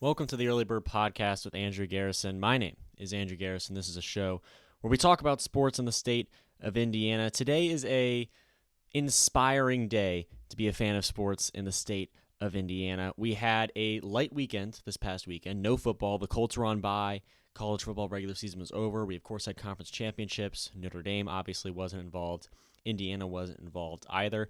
Welcome to the Early Bird Podcast with Andrew Garrison. My name is Andrew Garrison. This is a show where we talk about sports in the state of Indiana. Today is a inspiring day to be a fan of sports in the state of Indiana. We had a light weekend this past weekend. No football. The Colts were on bye. College football regular season was over. We, of course, had conference championships. Notre Dame obviously wasn't involved. Indiana wasn't involved either.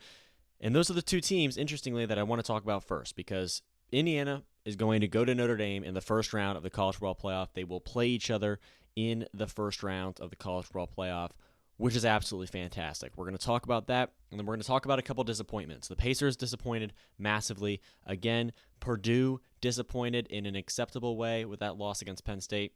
And those are the two teams, interestingly, that I want to talk about first because Indiana is going to go to Notre Dame in the first round of the college football playoff. They will play each other in the first round of the college football playoff, which is absolutely fantastic. We're going to talk about that, and then we're going to talk about a couple disappointments. The Pacers disappointed massively. Again, Purdue disappointed in an acceptable way with that loss against Penn State.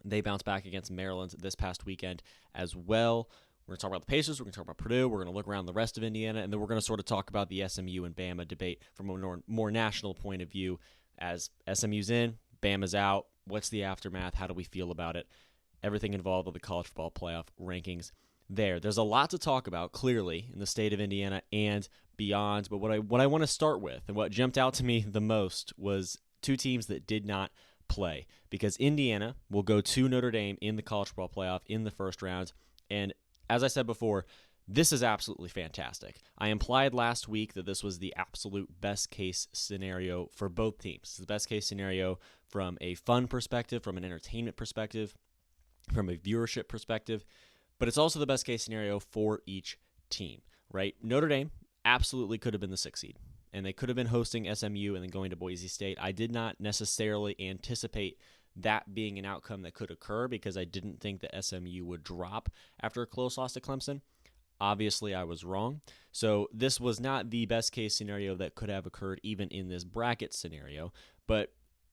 They bounced back against Maryland this past weekend as well. We're going to talk about the Pacers, we're going to talk about Purdue, we're going to look around the rest of Indiana, and then we're going to sort of talk about the SMU and Bama debate from a more national point of view. As SMU's in, Bama's out, what's the aftermath, how do we feel about it, everything involved with the college football playoff rankings there. There's a lot to talk about, clearly, in the state of Indiana and beyond, but what I want to start with, and what jumped out to me the most, was two teams that did not play, because Indiana will go to Notre Dame in the college football playoff in the first round, and as I said before, this is absolutely fantastic. I implied last week that this was the absolute best case scenario for both teams. It's the best case scenario from a fun perspective, from an entertainment perspective, from a viewership perspective, but it's also the best case scenario for each team, right? Notre Dame absolutely could have been the 6th seed, and they could have been hosting SMU and then going to Boise State. I did not necessarily anticipate that being an outcome that could occur because I didn't think that SMU would drop after a close loss to Clemson. Obviously, I was wrong. So this was not the best case scenario that could have occurred even in this bracket scenario, but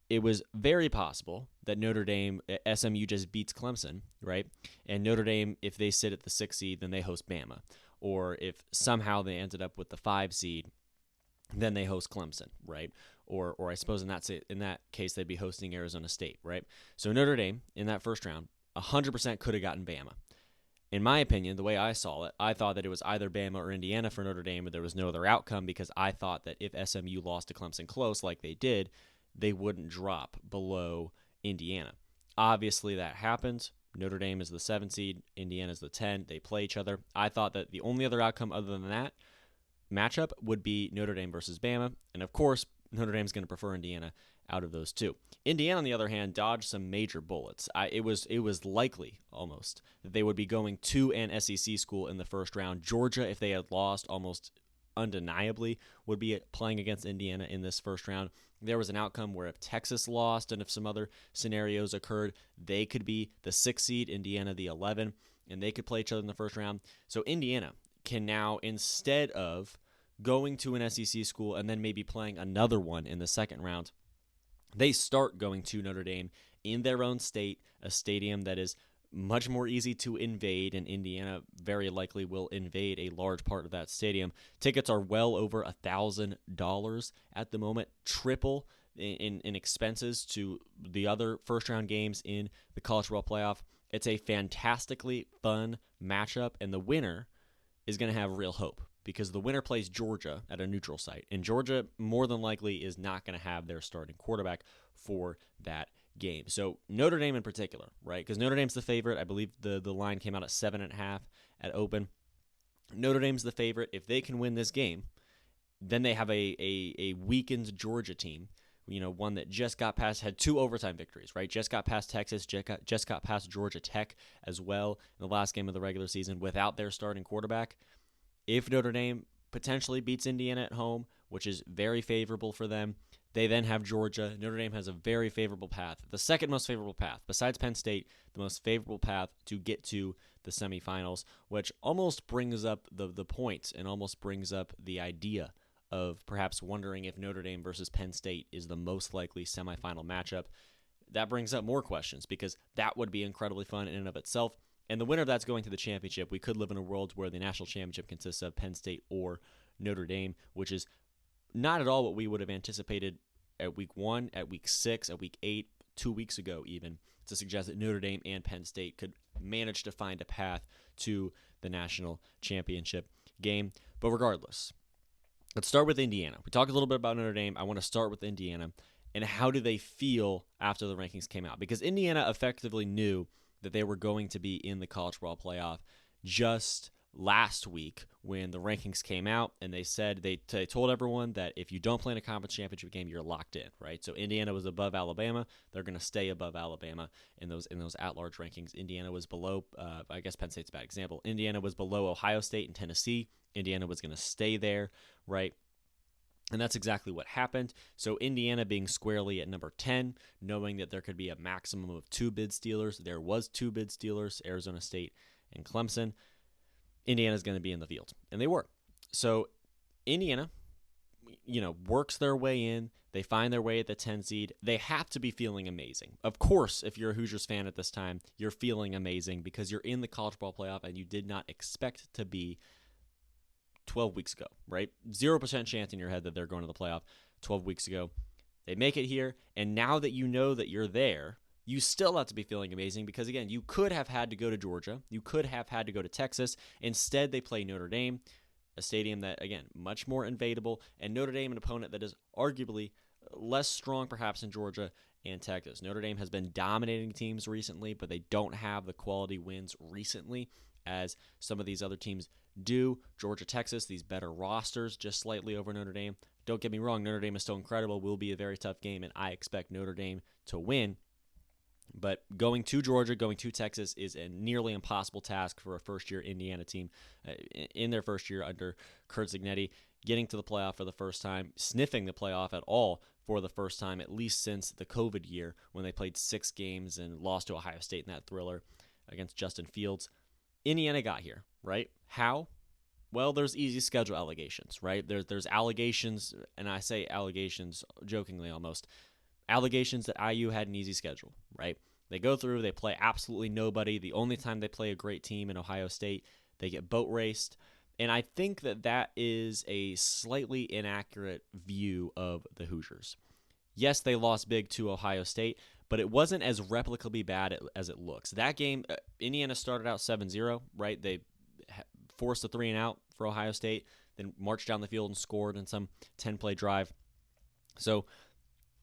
it was very possible that SMU just beats Clemson, right? And Notre Dame, if they sit at the 6th seed, then they host Bama. Or if somehow they ended up with the 5 seed, then they host Clemson, right? Or I suppose in that case, they'd be hosting Arizona State, right? So Notre Dame, in that first round, 100% could have gotten Bama. In my opinion, the way I saw it, I thought that it was either Bama or Indiana for Notre Dame, but there was no other outcome because I thought that if SMU lost to Clemson close like they did, they wouldn't drop below Indiana. Obviously, that happened. Notre Dame is the 7 seed, Indiana is the 10. They play each other. I thought that the only other outcome other than that matchup would be Notre Dame versus Bama, and of course, Notre Dame's going to prefer Indiana out of those two. Indiana, on the other hand, dodged some major bullets. It was likely, almost, that they would be going to an SEC school in the first round. Georgia, if they had lost, almost undeniably would be playing against Indiana in this first round. There was an outcome where if Texas lost and if some other scenarios occurred, they could be the 6th seed, Indiana the 11, and they could play each other in the first round. So Indiana can now, instead of going to an SEC school and then maybe playing another one in the second round, they start going to Notre Dame in their own state, a stadium that is much more easy to invade, and Indiana very likely will invade a large part of that stadium. Tickets are well over $1,000 at the moment, triple in expenses to the other first-round games in the college football playoff. It's a fantastically fun matchup, and the winner is going to have real hope, because the winner plays Georgia at a neutral site, and Georgia more than likely is not going to have their starting quarterback for that game. So Notre Dame in particular, right? Because Notre Dame's the favorite. I believe the line came out at 7.5 at open. Notre Dame's the favorite. If they can win this game, then they have a weakened Georgia team, one that just got past, had 2 overtime victories, right? Just got past Texas, just got past Georgia Tech as well in the last game of the regular season without their starting quarterback. If Notre Dame potentially beats Indiana at home, which is very favorable for them, they then have Georgia. Notre Dame has a very favorable path, the second most favorable path, besides Penn State, the most favorable path to get to the semifinals, which almost brings up the point and almost brings up the idea of perhaps wondering if Notre Dame versus Penn State is the most likely semifinal matchup. That brings up more questions because that would be incredibly fun in and of itself. And the winner of that's going to the championship. We could live in a world where the national championship consists of Penn State or Notre Dame, which is not at all what we would have anticipated at week 1, at week 6, at week 8, 2 weeks ago even, to suggest that Notre Dame and Penn State could manage to find a path to the national championship game. But regardless, let's start with Indiana. We talked a little bit about Notre Dame. I want to start with Indiana. and how do they feel after the rankings came out? Because Indiana effectively knew that they were going to be in the college football playoff just last week when the rankings came out, and they said they told everyone that if you don't play in a conference championship game, you're locked in, right? So Indiana was above Alabama. They're going to stay above Alabama in those at-large rankings. Indiana was below, I guess Penn State's a bad example. Indiana was below Ohio State and Tennessee. Indiana was going to stay there, right? And that's exactly what happened. So Indiana being squarely at number 10, knowing that there could be a maximum of 2 bid stealers. There was 2 bid stealers, Arizona State and Clemson. Indiana's going to be in the field. And they were. So Indiana, works their way in. They find their way at the 10 seed. They have to be feeling amazing. Of course, if you're a Hoosiers fan at this time, you're feeling amazing because you're in the college ball playoff and you did not expect to be 12 weeks ago, right? 0% chance in your head that they're going to the playoff 12 weeks ago. They make it here, and now that you know that you're there, you still have to be feeling amazing because, again, you could have had to go to Georgia. You could have had to go to Texas. Instead, they play Notre Dame, a stadium that, again, much more invadable, and Notre Dame, an opponent that is arguably less strong perhaps in Georgia and Texas. Notre Dame has been dominating teams recently, but they don't have the quality wins recently as some of these other teams do. Georgia, Texas, these better rosters, just slightly over Notre Dame. Don't get me wrong, Notre Dame is still incredible, will be a very tough game, and I expect Notre Dame to win. But going to Georgia, going to Texas is a nearly impossible task for a first-year Indiana team in their first year under Curt Cignetti, getting to the playoff for the first time, sniffing the playoff at all for the first time, at least since the COVID year when they played 6 games and lost to Ohio State in that thriller against Justin Fields. Indiana got here, right? How? Well, there's easy schedule allegations, right? There's allegations, and I say allegations jokingly almost, allegations that IU had an easy schedule, right? They go through, they play absolutely nobody. The only time they play a great team in Ohio State, they get boat raced. And I think that is a slightly inaccurate view of the Hoosiers. Yes, they lost big to Ohio State, but it wasn't as replicably bad as it looks. That game, Indiana started out 7-0, right? They forced a 3-and-out for Ohio State, then marched down the field and scored in some 10-play drive. So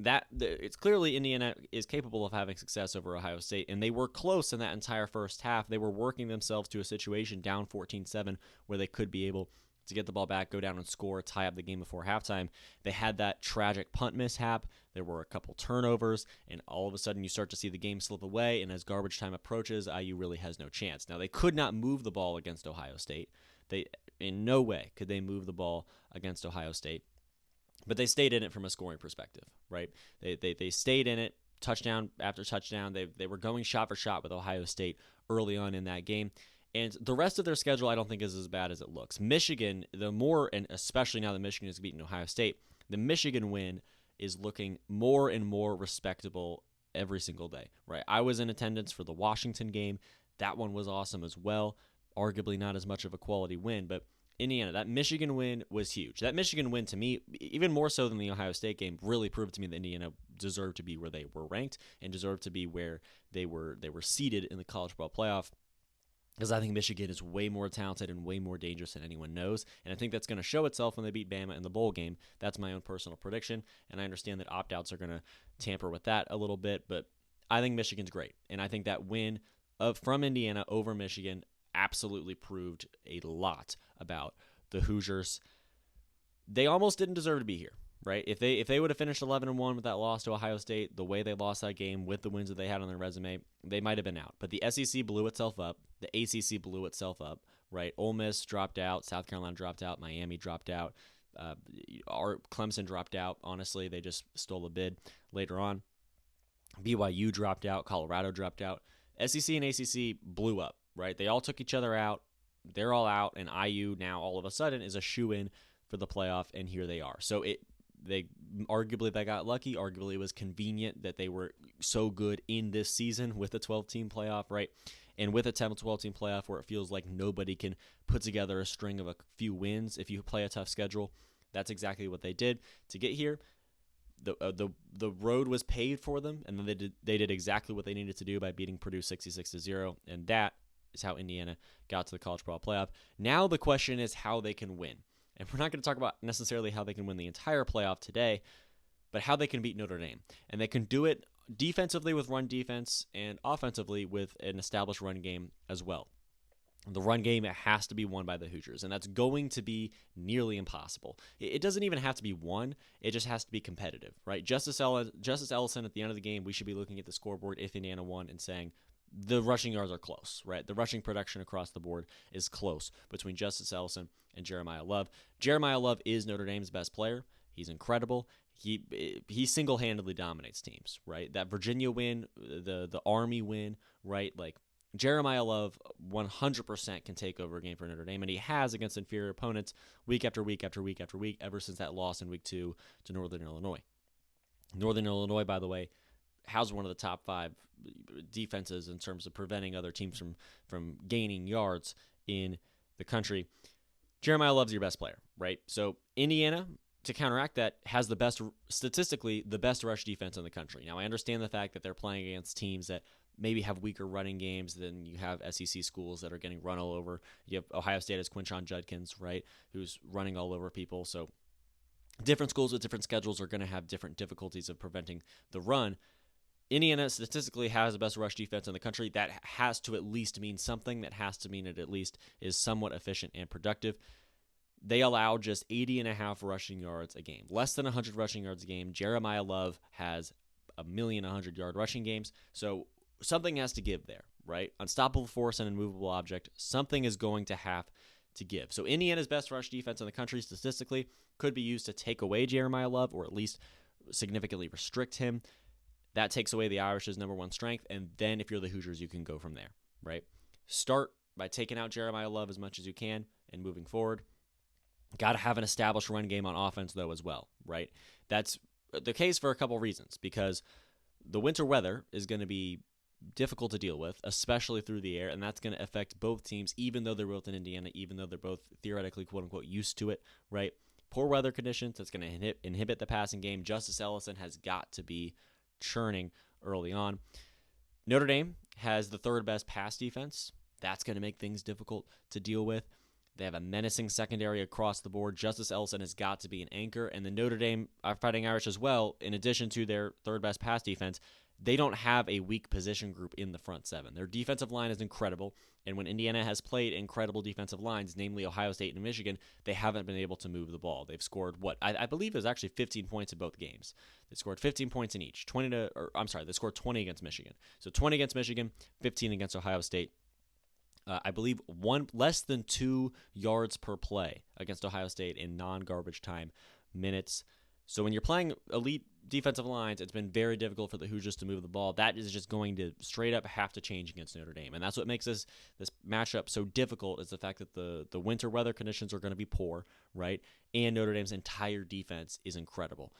it's clearly Indiana is capable of having success over Ohio State, and they were close in that entire first half. They were working themselves to a situation down 14-7 where they could be able to get the ball back, go down and score, tie up the game before halftime. They had that tragic punt mishap. There were a couple turnovers, and all of a sudden you start to see the game slip away, and as garbage time approaches, IU really has no chance. Now, they could not move the ball against Ohio State. In no way could they move the ball against Ohio State, but they stayed in it from a scoring perspective, right? They stayed in it, touchdown after touchdown. They were going shot for shot with Ohio State early on in that game. And the rest of their schedule I don't think is as bad as it looks. Michigan, and especially now that Michigan has beaten Ohio State, the Michigan win is looking more and more respectable every single day, right? I was in attendance for the Washington game. That one was awesome as well. Arguably not as much of a quality win, but Indiana, that Michigan win was huge. That Michigan win, to me, even more so than the Ohio State game, really proved to me that Indiana deserved to be where they were ranked and deserved to be where they were seated in the college football playoff. Because I think Michigan is way more talented and way more dangerous than anyone knows. And I think that's going to show itself when they beat Bama in the bowl game. That's my own personal prediction. And I understand that opt-outs are going to tamper with that a little bit. But I think Michigan's great. And I think that win from Indiana over Michigan absolutely proved a lot about the Hoosiers. They almost didn't deserve to be here, right? If they would have finished 11-1 with that loss to Ohio State, the way they lost that game with the wins that they had on their resume, they might have been out. But the SEC blew itself up. The ACC blew itself up, right? Ole Miss dropped out. South Carolina dropped out. Miami dropped out. Clemson dropped out. Honestly, they just stole a bid later on. BYU dropped out. Colorado dropped out. SEC and ACC blew up, right? They all took each other out. They're all out, and IU now all of a sudden is a shoo-in for the playoff, and here they are. So they got lucky. Arguably, it was convenient that they were so good in this season with a 12-team playoff, right? And with a 12-team playoff where it feels like nobody can put together a string of a few wins if you play a tough schedule, that's exactly what they did to get here. The road was paved for them, and then they did exactly what they needed to do by beating Purdue 66-0, and that is how Indiana got to the college football playoff. Now the question is how they can win. And we're not going to talk about necessarily how they can win the entire playoff today, but how they can beat Notre Dame. And they can do it defensively with run defense and offensively with an established run game as well. The run game has to be won by the Hoosiers, and that's going to be nearly impossible. It doesn't even have to be won. It just has to be competitive, right? Justice Ellison, at the end of the game, we should be looking at the scoreboard if Indiana won and saying the rushing yards are close, right? The rushing production across the board is close between Justice Ellison and Jeremiah Love. Jeremiah Love is Notre Dame's best player. He's incredible. He single-handedly dominates teams, right? That Virginia win, the Army win, right? Like, Jeremiah Love 100% can take over a game for Notre Dame, and he has against inferior opponents week after week after week after week ever since that loss in week 2 to Northern Illinois. Northern Illinois, by the way, has one of the top 5 defenses in terms of preventing other teams from gaining yards in the country. Jeremiah Love's your best player, right? So Indiana, to counteract that, has statistically the best rush defense in the country. Now, I understand the fact that they're playing against teams that maybe have weaker running games than you have SEC schools that are getting run all over. You have Ohio State as Quinshon Judkins, right, who's running all over people. So different schools with different schedules are going to have different difficulties of preventing the run. Indiana statistically has the best rush defense in the country. That has to at least mean something. That has to mean it at least is somewhat efficient and productive. They allow just 80.5 rushing yards a game, less than 100 rushing yards a game. Jeremiah Love has 1,100,000-yard rushing games. So something has to give there, right? Unstoppable force and immovable object. Something is going to have to give. So Indiana's best rush defense in the country statistically could be used to take away Jeremiah Love or at least significantly restrict him. That takes away the Irish's number one strength, and then if you're the Hoosiers, you can go from there, right? Start by taking out Jeremiah Love as much as you can and moving forward. Got to have an established run game on offense, though, as well, right? That's the case for a couple reasons, because the winter weather is going to be difficult to deal with, especially through the air, and that's going to affect both teams, even though they're both in Indiana, even though they're both theoretically, quote-unquote, used to it, right? Poor weather conditions, that's going to inhibit the passing game. Justice Ellison has got to be churning early on. Notre Dame has the third best pass defense. That's going to make things difficult to deal with. They have a menacing secondary across the board. Justice Ellison has got to be an anchor. And the Notre Dame Fighting Irish as well, in addition to their third best pass defense, they don't have a weak position group in the front seven. Their defensive line is incredible. And when Indiana has played incredible defensive lines, namely Ohio State and Michigan, they haven't been able to move the ball. They've scored I believe it was actually 15 points in both games. They scored 15 points in each. They scored 20 against Michigan. So 20 against Michigan, 15 against Ohio State. I believe less than 2 yards per play against Ohio State in non-garbage time minutes. So when you're playing elite defensive lines, it's been very difficult for the Hoosiers to move the ball. That is just going to straight up have to change against Notre Dame. And that's what makes this matchup so difficult, is the fact that the winter weather conditions are going to be poor, right? And Notre Dame's entire defense is incredible.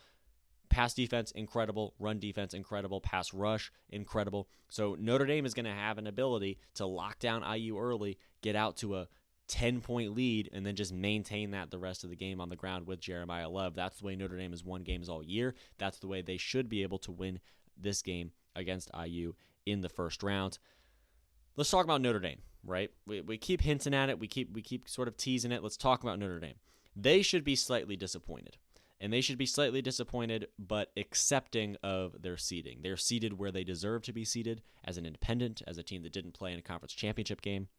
Pass defense, incredible. Run defense, incredible. Pass rush, incredible. So Notre Dame is going to have an ability to lock down IU early, get out to a 10-point lead, and then just maintain that the rest of the game on the ground with Jeremiah Love. That's the way Notre Dame has won games all year. That's the way they should be able to win this game against IU in the first round. Let's talk about Notre Dame, right? We keep hinting at it. We keep sort of teasing it. Let's talk about Notre Dame. They should be slightly disappointed. And they should be slightly disappointed, but accepting of their seeding. They're seeded where they deserve to be seeded, as an independent, as a team that didn't play in a conference championship game.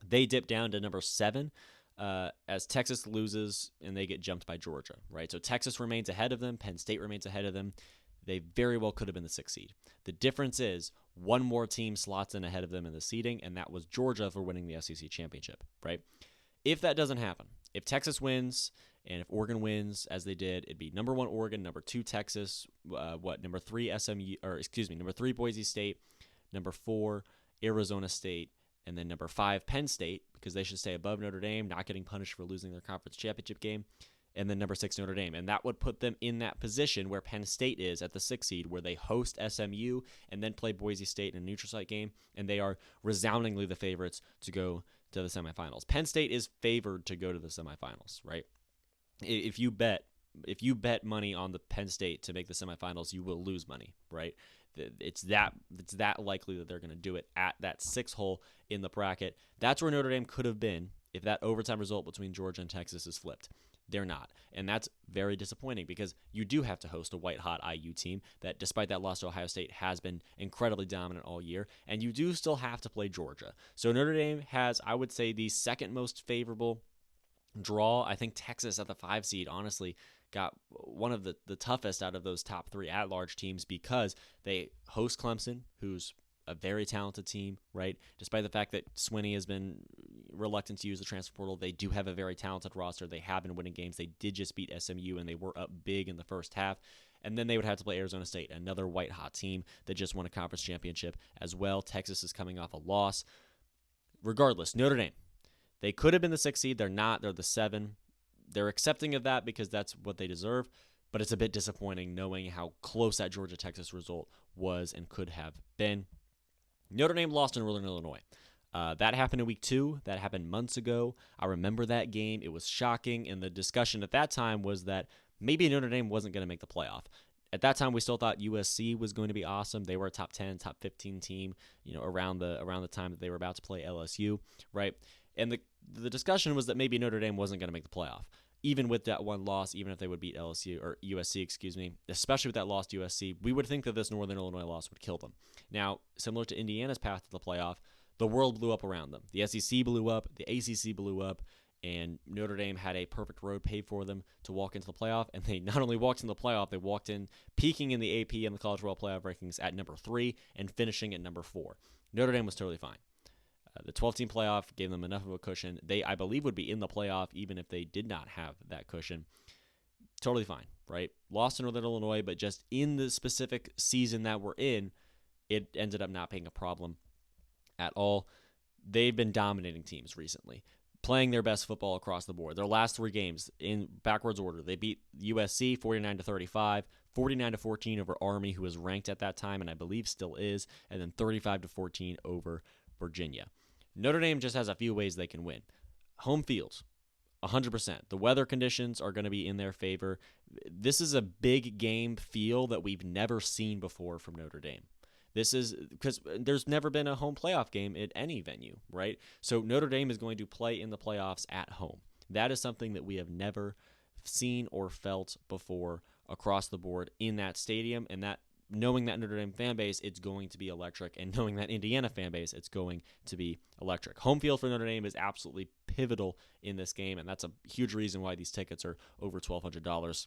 They dip down to number 7 as Texas loses and they get jumped by Georgia, right? So Texas remains ahead of them. Penn State remains ahead of them. They very well could have been the 6th seed. The difference is one more team slots in ahead of them in the seeding, and that was Georgia for winning the SEC championship, right? If that doesn't happen, if Texas wins and if Oregon wins, as they did, it'd be number 1 Oregon, number 2 Texas, number 3 number 3 Boise State, number 4 Arizona State, and then number 5 Penn State, because they should stay above Notre Dame, not getting punished for losing their conference championship game, and then number 6 Notre Dame. And that would put them in that position where Penn State is at the 6th seed, where they host SMU and then play Boise State in a neutral site game, and they are resoundingly the favorites to go to the semifinals. Penn State is favored to go to the semifinals, right? If you bet money on the Penn State to make the semifinals, you will lose money, right? It's that likely that they're going to do it at that 6th hole in the bracket. That's where Notre Dame could have been if that overtime result between Georgia and Texas is flipped. They're not. And that's very disappointing because you do have to host a white-hot IU team that, despite that loss to Ohio State, has been incredibly dominant all year. And you do still have to play Georgia. So Notre Dame has, I would say, the second most favorable draw. I think Texas at the 5 seed, honestly, got one of the toughest out of those top 3 at-large teams because they host Clemson, who's a very talented team, right? Despite the fact that Swinney has been reluctant to use the transfer portal, they do have a very talented roster. They have been winning games. They did just beat SMU, and they were up big in the first half. And then they would have to play Arizona State, another white-hot team that just won a conference championship as well. Texas is coming off a loss. Regardless, Notre Dame, they could have been the 6 seed. They're not. They're the 7. They're accepting of that because that's what they deserve. But it's a bit disappointing knowing how close that Georgia-Texas result was and could have been. Notre Dame lost in Northern Illinois. That happened in week 2. That happened months ago. I remember that game. It was shocking, and the discussion at that time was that maybe Notre Dame wasn't going to make the playoff. At that time, we still thought USC was going to be awesome. They were a top 10, top 15 team, around the time that they were about to play LSU, right? And the discussion was that maybe Notre Dame wasn't going to make the playoff, even with that one loss, even if they would beat LSU or USC, especially with that loss to USC. We would think that this Northern Illinois loss would kill them. Now, similar to Indiana's path to the playoff, the world blew up around them. The SEC blew up, the ACC blew up, and Notre Dame had a perfect road paved for them to walk into the playoff. And they not only walked into the playoff, they walked in peaking in the AP and the College World Playoff rankings at number 3 and finishing at number 4. Notre Dame was totally fine. The 12-team playoff gave them enough of a cushion. They, I believe, would be in the playoff even if they did not have that cushion. Totally fine, right? Lost to Northern Illinois, but just in the specific season that we're in, it ended up not being a problem at all. They've been dominating teams recently, playing their best football across the board. Their last 3 games in backwards order, they beat USC 49-35, 49-14 over Army, who was ranked at that time and I believe still is, and then 35-14 over Virginia. Notre Dame just has a few ways they can win. Home field, 100%. The weather conditions are going to be in their favor. This is a big game feel that we've never seen before from Notre Dame. This is because there's never been a home playoff game at any venue, right? So Notre Dame is going to play in the playoffs at home. That is something that we have never seen or felt before across the board in that stadium, and that knowing that Notre Dame fan base, it's going to be electric, and knowing that Indiana fan base, it's going to be electric. Home field for Notre Dame is absolutely pivotal in this game, and that's a huge reason why these tickets are over $1,200.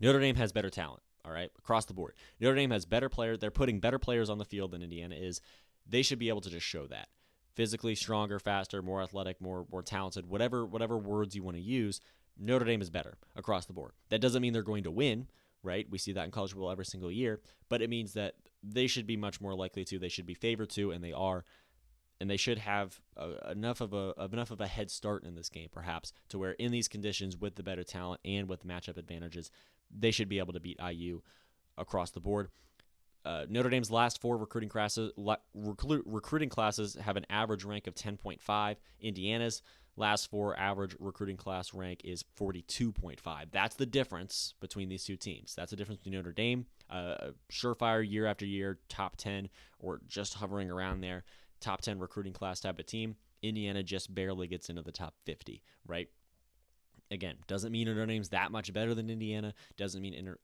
Notre Dame has better talent, all right, across the board. Notre Dame has better players. They're putting better players on the field than Indiana is. They should be able to just show that. Physically stronger, faster, more athletic, more talented, whatever words you want to use, Notre Dame is better across the board. That doesn't mean they're going to win, right? We see that in college football every single year, but it means that they should be much more likely to. They should be favored to, and they are, and they should have enough of a head start in this game, perhaps, to where in these conditions with the better talent and with matchup advantages, they should be able to beat IU across the board. Notre Dame's last 4 recruiting classes have an average rank of 10.5. Indiana's last 4 average recruiting class rank is 42.5. That's the difference between these two teams. That's the difference between Notre Dame, surefire year after year, top 10, or just hovering around there, top 10 recruiting class type of team. Indiana just barely gets into the top 50, right? Again, doesn't mean Notre Dame's that much better than Indiana. Doesn't mean Notre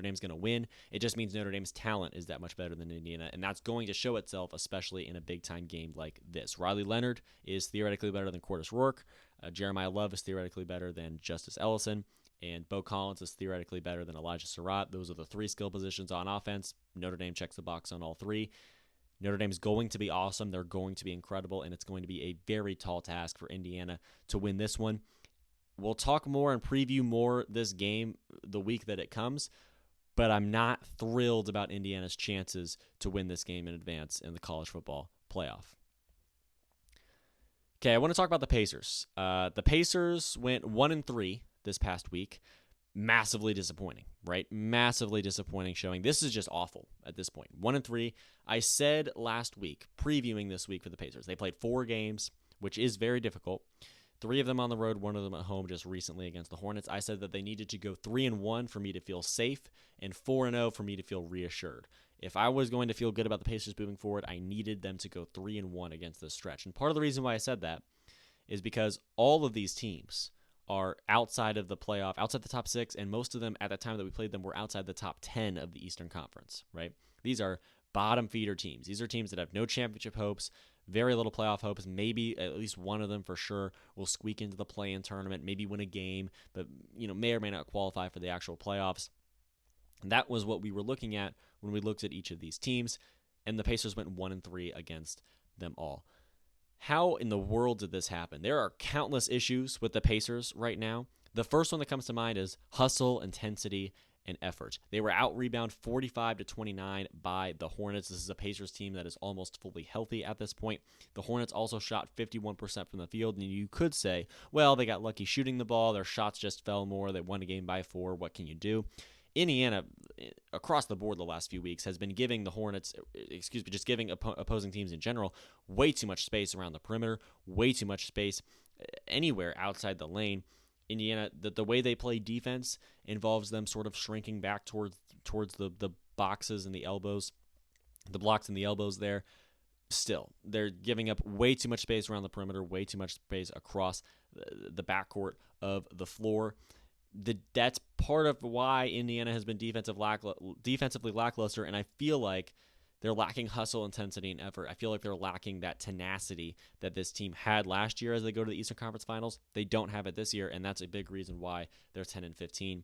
Dame's going to win. It just means Notre Dame's talent is that much better than Indiana, and that's going to show itself, especially in a big-time game like this. Riley Leonard is theoretically better than Cordis Rourke. Jeremiah Love is theoretically better than Justice Ellison, and Bo Collins is theoretically better than Elijah Surratt. Those are the 3 skill positions on offense. Notre Dame checks the box on all 3. Notre Dame's going to be awesome. They're going to be incredible, and it's going to be a very tall task for Indiana to win this one. We'll talk more and preview more this game the week that it comes, but I'm not thrilled about Indiana's chances to win this game in advance in the college football playoff. Okay, I want to talk about the Pacers. The Pacers went 1-3 this past week. Massively disappointing, right? Massively disappointing showing. This is just awful at this point. 1-3. I said last week, previewing this week for the Pacers, they played 4 games, which is very difficult. 3 of them on the road, 1 of them at home just recently against the Hornets. I said that they needed to go 3-1 for me to feel safe and 4-0 for me to feel reassured. If I was going to feel good about the Pacers moving forward, I needed them to go 3-1 against this stretch. And part of the reason why I said that is because all of these teams are outside of the playoff, outside the top 6, and most of them at the time that we played them were outside the top 10 of the Eastern Conference, right? These are bottom feeder teams. These are teams that have no championship hopes, very little playoff hopes. Maybe at least one of them for sure will squeak into the play-in tournament, maybe win a game, but may or may not qualify for the actual playoffs. And that was what we were looking at when we looked at each of these teams, and the Pacers went 1-3 against them all. How in the world did this happen? There are countless issues with the Pacers right now. The first one that comes to mind is hustle, intensity, and effort. They were out-rebounded 45-29 by the Hornets. This is a Pacers team that is almost fully healthy at this point. The Hornets also shot 51% from the field, and you could say, well, they got lucky shooting the ball. Their shots just fell more. They won a game by 4. What can you do? Indiana, across the board the last few weeks, has been giving the Hornets, just giving opposing teams in general, way too much space around the perimeter, way too much space anywhere outside the lane. Indiana, the way they play defense involves them sort of shrinking back towards the boxes and the elbows, the blocks and the elbows there. Still, they're giving up way too much space around the perimeter, way too much space across the backcourt of the floor. That's part of why Indiana has been defensively lackluster, and I feel like they're lacking hustle, intensity, and effort. I feel like they're lacking that tenacity that this team had last year as they go to the Eastern Conference Finals. They don't have it this year, and that's a big reason why they're 10-15.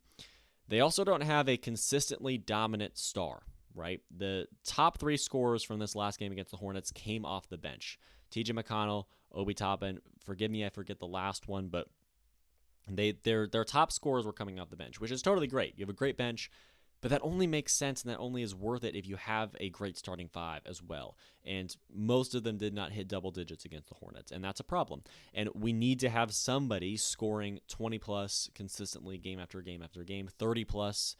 They also don't have a consistently dominant star, right? The top 3 scorers from this last game against the Hornets came off the bench. TJ McConnell, Obi Toppin, forgive me, I forget the last one, but their top scorers were coming off the bench, which is totally great. You have a great bench, but that only makes sense and that only is worth it if you have a great starting 5 as well. And most of them did not hit double digits against the Hornets, and that's a problem. And we need to have somebody scoring 20-plus consistently game after game after game. 30-plus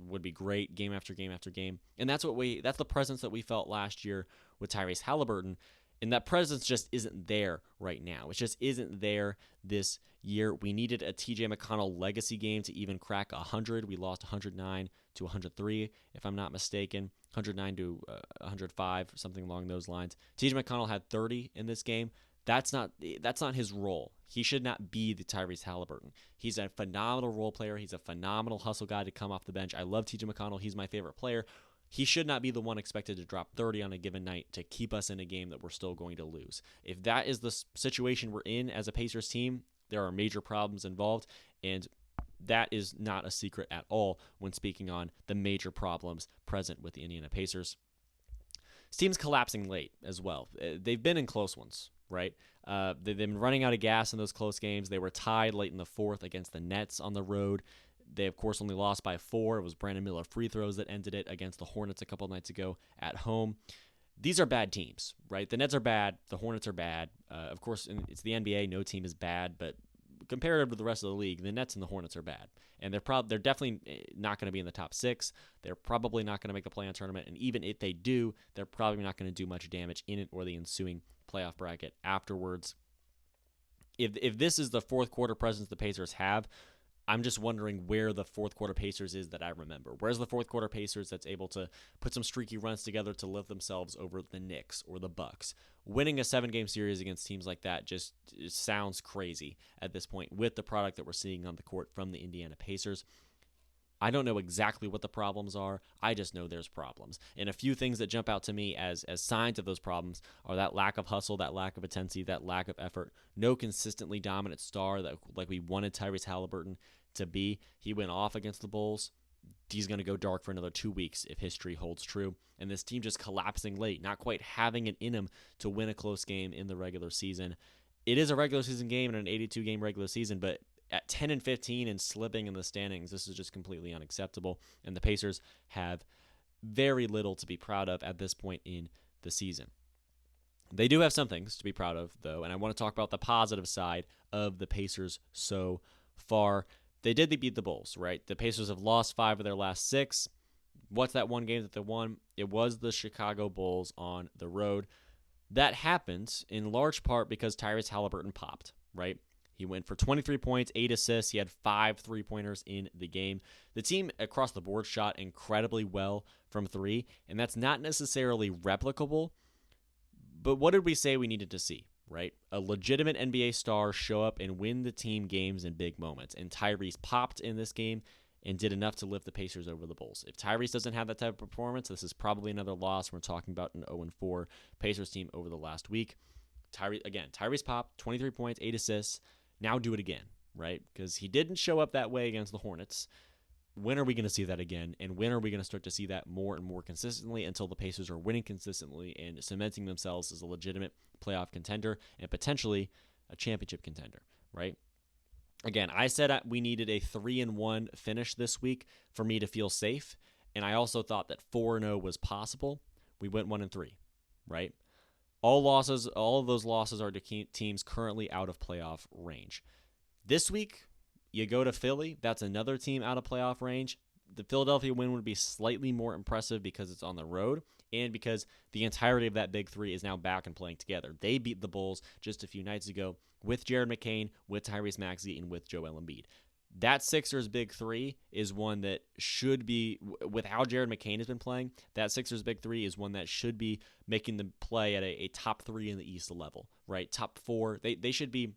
would be great game after game after game. And that's the presence that we felt last year with Tyrese Halliburton. And that presence just isn't there right now. It just isn't there this year. We needed a TJ McConnell legacy game to even crack 100. We lost 109-103, if I'm not mistaken. 109-105, something along those lines. TJ McConnell had 30 in this game. That's not his role. He should not be the Tyrese Halliburton. He's a phenomenal role player. He's a phenomenal hustle guy to come off the bench. I love TJ McConnell. He's my favorite player. He should not be the one expected to drop 30 on a given night to keep us in a game that we're still going to lose. If that is the situation we're in as a Pacers team, there are major problems involved, and that is not a secret at all when speaking on the major problems present with the Indiana Pacers. This team's collapsing late as well. They've been in close ones, right? They've been running out of gas in those close games. They were tied late in the 4th against the Nets on the road. They, of course, only lost by 4. It was Brandon Miller free throws that ended it against the Hornets a couple nights ago at home. These are bad teams, right? The Nets are bad. The Hornets are bad. Of course, it's the NBA. No team is bad, but comparative to the rest of the league, the Nets and the Hornets are bad. And they're definitely not going to be in the top 6. They're probably not going to make the play-in tournament. And even if they do, they're probably not going to do much damage in it or the ensuing playoff bracket afterwards. If this is the fourth quarter presence the Pacers have, I'm just wondering where the fourth quarter Pacers is that I remember. Where's the fourth quarter Pacers that's able to put some streaky runs together to lift themselves over the Knicks or the Bucks? Winning a 7-game series against teams like that just sounds crazy at this point with the product that we're seeing on the court from the Indiana Pacers. I don't know exactly what the problems are. I just know there's problems. And a few things that jump out to me as signs of those problems are that lack of hustle, that lack of intensity, that lack of effort. No consistently dominant star that like we wanted Tyrese Halliburton to be. He went off against the Bulls. He's going to go dark for another 2 weeks if history holds true. And this team just collapsing late, not quite having it in him to win a close game in the regular season. It is a regular season game and an 82-game regular season, but at 10-15 and slipping in the standings, this is just completely unacceptable. And the Pacers have very little to be proud of at this point in the season. They do have some things to be proud of, though, and I want to talk about the positive side of the Pacers so far. They did beat the Bulls, right? The Pacers have lost 5 of their last 6. What's that one game that they won? It was the Chicago Bulls on the road. That happened in large part because Tyrese Halliburton popped, right? He went for 23 points, 8 assists. He had 5 3-pointers in the game. The team across the board shot incredibly well from 3, and that's not necessarily replicable. But what did we say we needed to see, right? A legitimate NBA star show up and win the team games in big moments. And Tyrese popped in this game and did enough to lift the Pacers over the Bulls. If Tyrese doesn't have that type of performance, this is probably another loss. We're talking about an 0-4 Pacers team over the last week. Tyrese popped, 23 points, 8 assists. Now do it again, right? Because he didn't show up that way against the Hornets. When are we going to see that again? And when are we going to start to see that more and more consistently until the Pacers are winning consistently and cementing themselves as a legitimate playoff contender and potentially a championship contender, right? Again, I said we needed a 3-1 finish this week for me to feel safe, and I also thought that 4-0 was possible. We went 1-3, right? All of those losses are to teams currently out of playoff range. This week, you go to Philly. That's another team out of playoff range. The Philadelphia win would be slightly more impressive because it's on the road and because the entirety of that big three is now back and playing together. They beat the Bulls just a few nights ago with Jared McCain, with Tyrese Maxey, and with Joel Embiid. That Sixers big three is one that should be, with how Jared McCain has been playing, that Sixers big three is one that should be making them play at a top three in the East level, right? Top four. They should be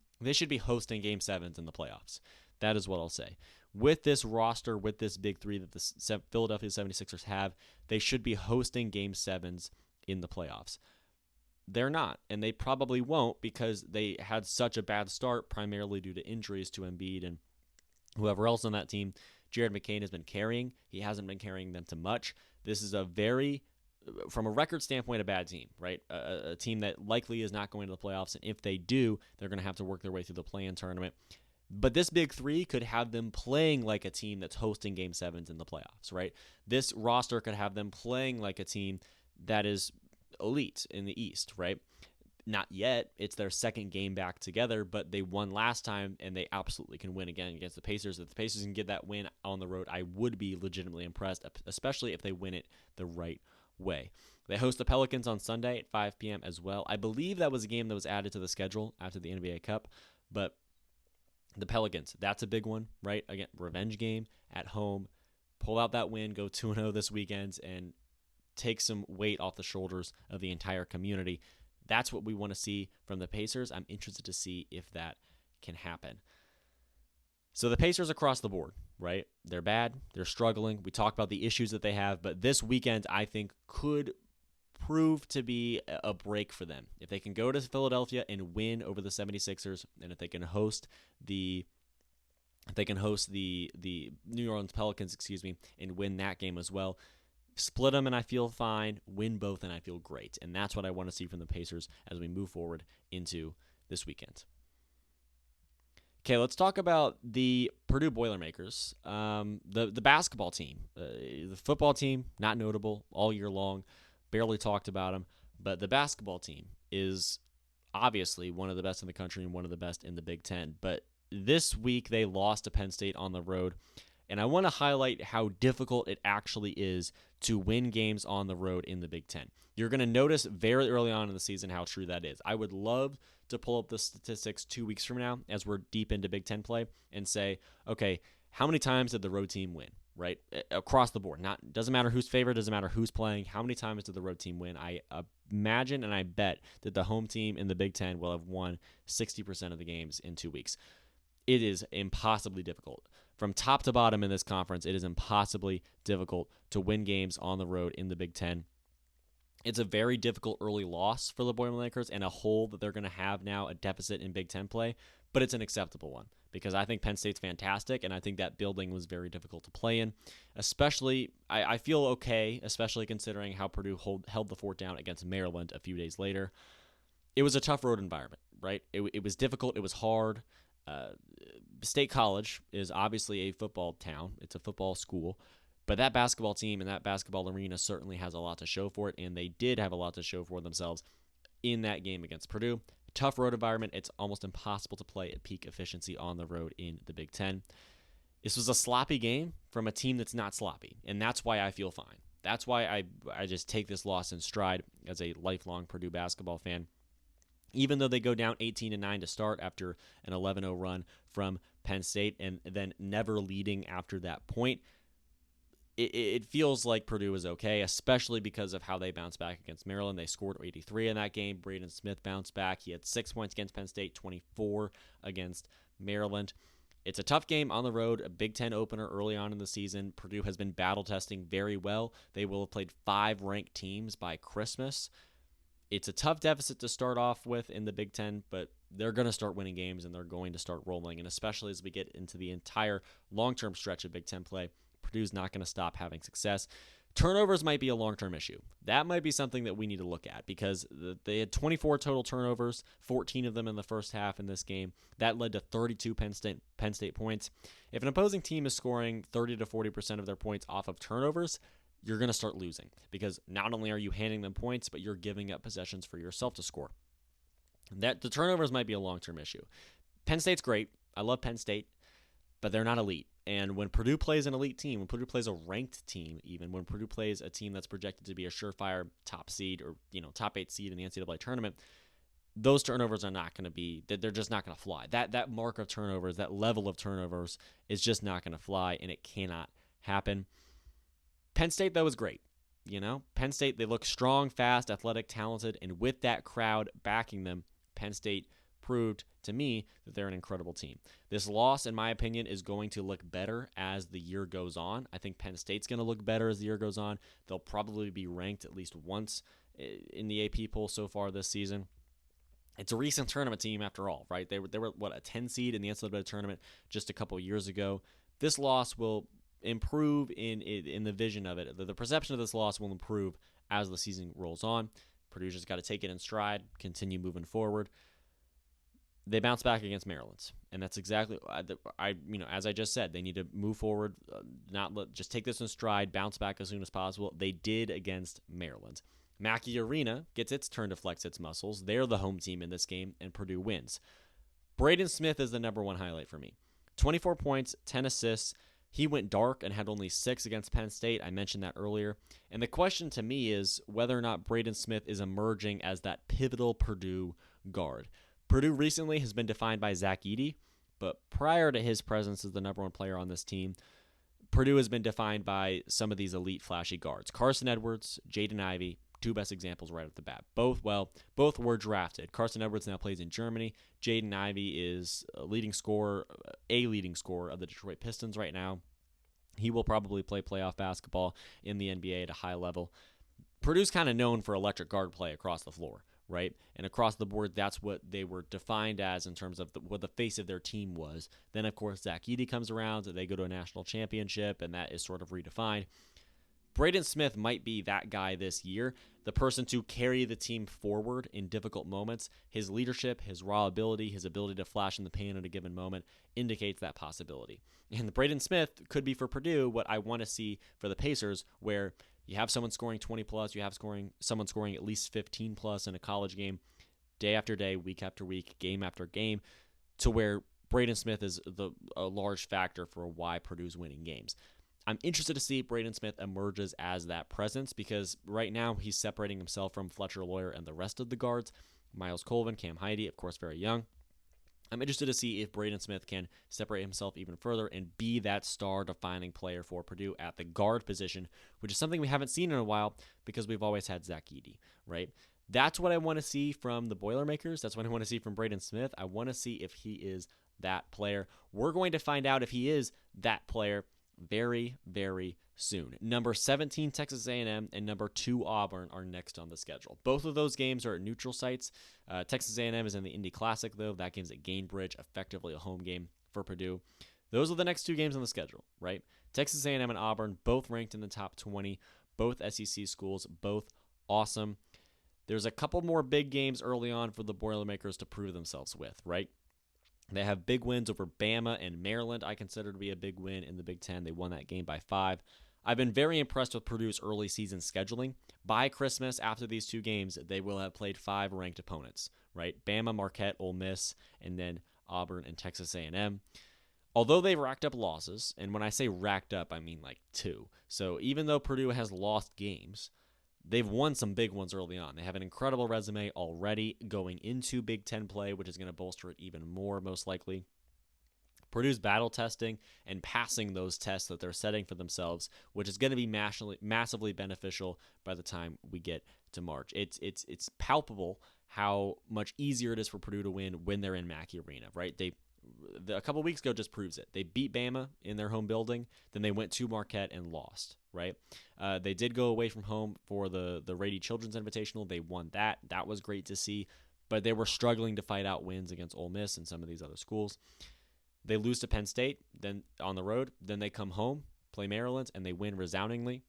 hosting Game 7s in the playoffs. That is what I'll say. With this roster, with this big three that the Philadelphia 76ers have, they should be hosting Game 7s in the playoffs. They're not, and they probably won't because they had such a bad start, primarily due to injuries to Embiid and whoever else on that team. Jared McCain has been carrying. He hasn't been carrying them to much. This is from a record standpoint, a bad team, right? A team that likely is not going to the playoffs, and if they do, they're going to have to work their way through the play-in tournament. But this big three could have them playing like a team that's hosting Game 7s in the playoffs, right? This roster could have them playing like a team that is elite in the East, right? Not yet. It's their second game back together, but they won last time, and they absolutely can win again against the Pacers. If the Pacers can get that win on the road, I would be legitimately impressed, especially if they win it the right way. They host the Pelicans on Sunday at 5 p.m. as well. I believe that was a game that was added to the schedule after the NBA Cup, but the Pelicans, that's a big one, right? Again, revenge game at home. Pull out that win, go 2-0 this weekend, and take some weight off the shoulders of the entire community. That's what we want to see from the Pacers. I'm interested to see if that can happen. So the Pacers across the board, right? They're bad. They're struggling. We talked about the issues that they have, but this weekend, I think, could prove to be a break for them. If they can go to Philadelphia and win over the 76ers, and if they can host the New Orleans Pelicans, and win that game as well, split them and I feel fine, win both and I feel great. And that's what I want to see from the Pacers as we move forward into this weekend. Okay, let's talk about the Purdue Boilermakers. The basketball team. The football team, not notable all year long. Barely talked about them. But the basketball team is obviously one of the best in the country and one of the best in the Big Ten. But this week they lost to Penn State on the road. And I want to highlight how difficult it actually is to win games on the road in the Big Ten. You're going to notice very early on in the season how true that is. I would love to pull up the statistics 2 weeks from now as we're deep into Big Ten play and say, okay, how many times did the road team win, right? Across the board. Doesn't matter who's favored, doesn't matter who's playing. How many times did the road team win? I imagine and I bet that the home team in the Big Ten will have won 60% of the games in 2 weeks. It is impossibly difficult. From top to bottom in this conference, it is impossibly difficult to win games on the road in the Big Ten. It's a very difficult early loss for the Boilermakers and a hole that they're going to have now, a deficit in Big Ten play, but it's an acceptable one because I think Penn State's fantastic, and I think that building was very difficult to play in. Especially, I feel okay, especially considering how Purdue held the fort down against Maryland a few days later. It was a tough road environment, right? It was difficult. It was hard. State College is obviously a football town. It's a football school. But that basketball team and that basketball arena certainly has a lot to show for it, and they did have a lot to show for themselves in that game against Purdue. Tough road environment. It's almost impossible to play at peak efficiency on the road in the Big Ten. This was a sloppy game from a team that's not sloppy, and that's why I feel fine. That's why I just take this loss in stride as a lifelong Purdue basketball fan. Even though they go down 18-9 to start after an 11-0 run from Penn State and then never leading after that point, it feels like Purdue is okay, especially because of how they bounced back against Maryland. They scored 83 in that game. Braden Smith bounced back. He had 6 points against Penn State, 24 against Maryland. It's a tough game on the road, a Big Ten opener early on in the season. Purdue has been battle testing very well. They will have played 5 ranked teams by Christmas. It's a tough deficit to start off with in the Big Ten, but they're going to start winning games and they're going to start rolling. And especially as we get into the entire long-term stretch of Big Ten play, Purdue's not going to stop having success. Turnovers might be a long-term issue. That might be something that we need to look at because they had 24 total turnovers, 14 of them in the first half in this game. That led to 32 Penn State points. If an opposing team is scoring 30 to 40% of their points off of turnovers, you're going to start losing because not only are you handing them points, but you're giving up possessions for yourself to score. The turnovers might be a long-term issue. Penn State's great. I love Penn State, but they're not elite. And when Purdue plays an elite team, when Purdue plays a ranked team, even when Purdue plays a team that's projected to be a surefire top seed or top 8 seed in the NCAA tournament, those turnovers are not going to be. They're just not going to fly. That mark of turnovers, that level of turnovers, is just not going to fly, and it cannot happen. Penn State though is great. Penn State, they look strong, fast, athletic, talented, and with that crowd backing them, Penn State proved to me that they're an incredible team. This loss, in my opinion, is going to look better as the year goes on. I think Penn State's going to look better as the year goes on. They'll probably be ranked at least once in the AP poll so far this season. It's a recent tournament team after all, right? They were a 10 seed in the NCAA tournament just a couple years ago. This loss will improve in the vision of it. The perception of this loss will improve as the season rolls on. Purdue just got to take it in stride, continue moving forward. They bounce back against Maryland, and that's exactly as I just said, they need to move forward, just take this in stride, bounce back as soon as possible. They did against Maryland. Mackey Arena gets its turn to flex its muscles. They're the home team in this game, and Purdue wins. Braden Smith is the number one highlight for me. 24 points, 10 assists. He went dark and had only 6 against Penn State. I mentioned that earlier. And the question to me is whether or not Braden Smith is emerging as that pivotal Purdue guard. Purdue recently has been defined by Zach Edey, but prior to his presence as the number one player on this team, Purdue has been defined by some of these elite flashy guards. Carson Edwards, Jaden Ivey, 2 best examples right off the bat. Both were drafted. Carson Edwards now plays in Germany. Jaden Ivey is a leading scorer of the Detroit Pistons right now. He will probably play playoff basketball in the NBA at a high level. Purdue's kind of known for electric guard play across the floor, right? And across the board, that's what they were defined as in terms of what the face of their team was. Then, of course, Zach Edey comes around, they go to a national championship, and that is sort of redefined. Braden Smith might be that guy this year, the person to carry the team forward in difficult moments. His leadership, his raw ability, his ability to flash in the paint at a given moment indicates that possibility. And Braden Smith could be for Purdue what I want to see for the Pacers, where you have someone scoring 20 plus, you have someone scoring at least 15 plus in a college game, day after day, week after week, game after game, to where Braden Smith is a large factor for why Purdue's winning games. I'm interested to see if Braden Smith emerges as that presence because right now he's separating himself from Fletcher Loyer and the rest of the guards. Miles Colvin, Cam Heide, of course, very young. I'm interested to see if Braden Smith can separate himself even further and be that star-defining player for Purdue at the guard position, which is something we haven't seen in a while because we've always had Zach Edey, right? That's what I want to see from the Boilermakers. That's what I want to see from Braden Smith. I want to see if he is that player. We're going to find out if he is that player very, very soon. Number 17, Texas A&M, and number 2, Auburn are next on the schedule. Both of those games are at neutral sites. Texas A&M is in the Indy Classic, though. That game's at Gainbridge, effectively a home game for Purdue. Those are the next 2 games on the schedule, right? Texas A&M and Auburn, both ranked in the top 20, both SEC schools, both awesome. There's a couple more big games early on for the Boilermakers to prove themselves with, right? They have big wins over Bama and Maryland, I consider to be a big win in the Big Ten. They won that game by 5. I've been very impressed with Purdue's early season scheduling. By Christmas, after these 2 games, they will have played 5 ranked opponents, right? Bama, Marquette, Ole Miss, and then Auburn and Texas A&M. Although they've racked up losses, and when I say racked up, I mean like 2. So even though Purdue has lost games, they've won some big ones early on. They have an incredible resume already going into Big Ten play, which is going to bolster it even more, most likely. Purdue's battle testing and passing those tests that they're setting for themselves, which is going to be massively beneficial by the time we get to March. It's palpable how much easier it is for Purdue to win when they're in Mackey Arena, right? A couple weeks ago just proves it. They beat Bama in their home building, then they went to Marquette and lost, right? They did go away from home for the Rady Children's Invitational. They won that. That was great to see, but they were struggling to fight out wins against Ole Miss and some of these other schools. They lose to Penn State, then on the road, then they come home, play Maryland, and they win resoundingly.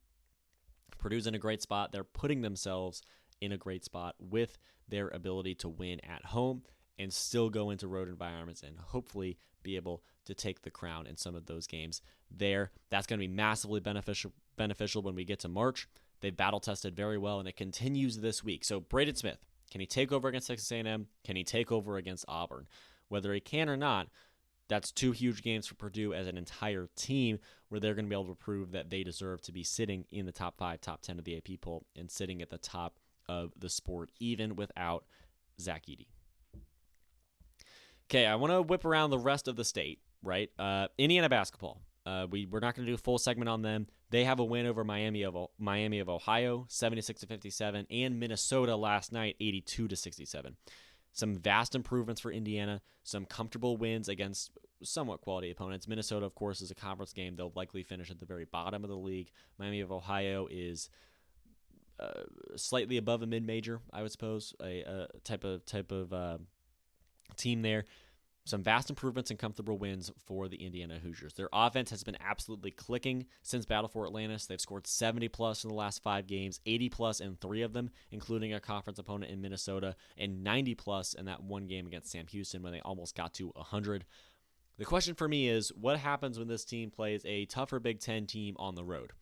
Purdue's in a great spot. They're putting themselves in a great spot with their ability to win at home and still go into road environments and hopefully be able to take the crown in some of those games there. That's going to be massively beneficial when we get to March. They've battle tested very well, and it continues this week. So Braden Smith, can he take over against Texas A&M? Can he take over against Auburn? Whether he can or not, that's two huge games for Purdue as an entire team where they're going to be able to prove that they deserve to be sitting in the top 5, top 10 of the AP poll and sitting at the top of the sport, even without Zach Edey. Okay, I want to whip around the rest of the state, right? Indiana basketball. We're not going to do a full segment on them. They have a win over Miami of Ohio, 76-57, and Minnesota last night, 82-67. Some vast improvements for Indiana, some comfortable wins against somewhat quality opponents. Minnesota, of course, is a conference game. They'll likely finish at the very bottom of the league. Miami of Ohio is slightly above a mid-major, I would suppose, a type of team there. Some vast improvements and comfortable wins for the Indiana Hoosiers. Their offense has been absolutely clicking since Battle for Atlantis. They've scored 70-plus in the last 5 games, 80-plus in 3 of them, including a conference opponent in Minnesota, and 90-plus in that one game against Sam Houston when they almost got to 100. The question for me is, what happens when this team plays a tougher Big Ten team on the road?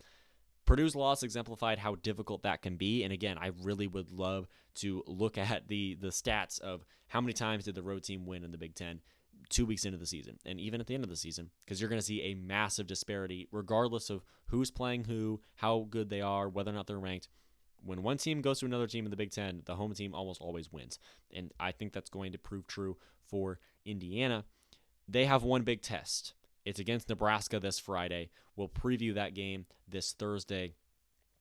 Purdue's loss exemplified how difficult that can be, and again, I really would love to look at the stats of how many times did the road team win in the Big Ten 2 weeks into the season, and even at the end of the season, because you're going to see a massive disparity regardless of who's playing who, how good they are, whether or not they're ranked. When one team goes to another team in the Big Ten, the home team almost always wins, and I think that's going to prove true for Indiana. They have one big test. It's against Nebraska this Friday. We'll preview that game this Thursday.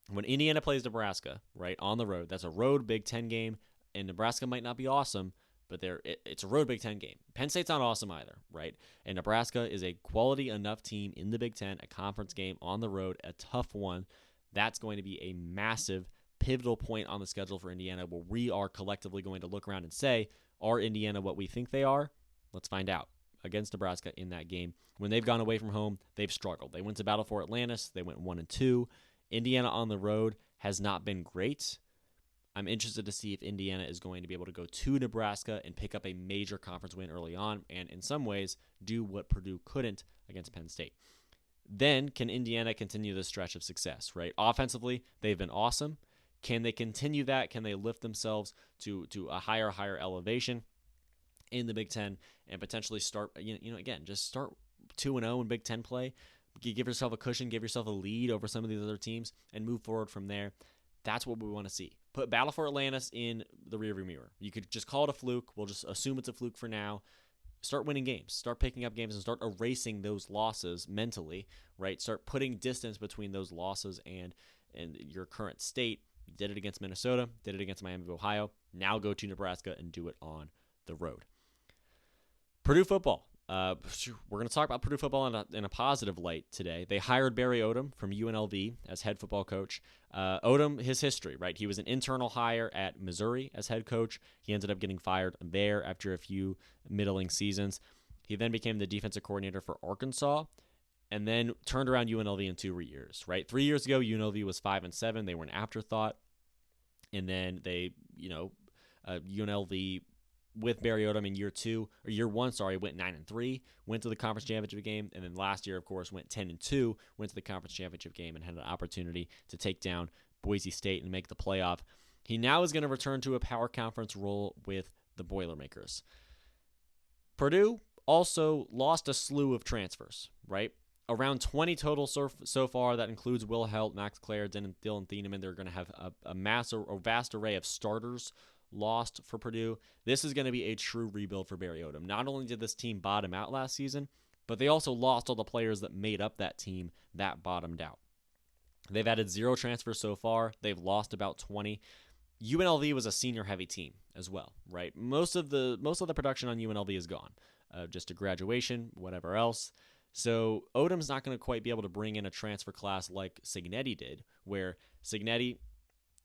When Indiana plays Nebraska, right, on the road, that's a road Big Ten game, and Nebraska might not be awesome, but it's a road Big Ten game. Penn State's not awesome either, right? And Nebraska is a quality enough team in the Big Ten, a conference game on the road, a tough one. That's going to be a massive, pivotal point on the schedule for Indiana where we are collectively going to look around and say, are Indiana what we think they are? Let's find out. Against Nebraska in that game. When they've gone away from home, they've struggled. They went to Battle for Atlantis. They went 1-2. Indiana on the road has not been great. I'm interested to see if Indiana is going to be able to go to Nebraska and pick up a major conference win early on and in some ways do what Purdue couldn't against Penn State. Then can Indiana continue this stretch of success, right? Offensively, they've been awesome. Can they continue that? Can they lift themselves to a higher elevation in the Big Ten and potentially start, just start 2-0 in Big Ten play, give yourself a cushion, give yourself a lead over some of these other teams, and move forward from there. That's what we want to see. Put Battle for Atlantis in the rearview mirror. You could just call it a fluke. We'll just assume it's a fluke for now. Start winning games. Start picking up games and start erasing those losses mentally, right? Start putting distance between those losses and your current state. You did it against Minnesota, did it against Miami of Ohio. Now go to Nebraska and do it on the road. Purdue football. We're going to talk about Purdue football in a positive light today. They hired Barry Odom from UNLV as head football coach. Odom, his history, right? He was an internal hire at Missouri as head coach. He ended up getting fired there after a few middling seasons. He then became the defensive coordinator for Arkansas and then turned around UNLV in 2 years, right? 3 years ago, UNLV was 5-7. They were an afterthought. And then they, UNLV with Barry Odom in year 1, went 9-3, went to the conference championship game, and then last year, of course, went 10-2, went to the conference championship game and had an opportunity to take down Boise State and make the playoff. He now is going to return to a power conference role with the Boilermakers. Purdue also lost a slew of transfers, right? Around 20 total so far. That includes Will Helt, Max Clare, Dylan Thieneman. They're going to have a vast array of starters lost for Purdue. This is going to be a true rebuild for Barry Odom. Not only did this team bottom out last season, but they also lost all the players that made up that team that bottomed out. They've added 0 transfers so far. They've lost about 20. UNLV was a senior-heavy team as well, right? Most of the production on UNLV is gone, just a graduation, whatever else. So Odom's not going to quite be able to bring in a transfer class like Cignetti did, where Cignetti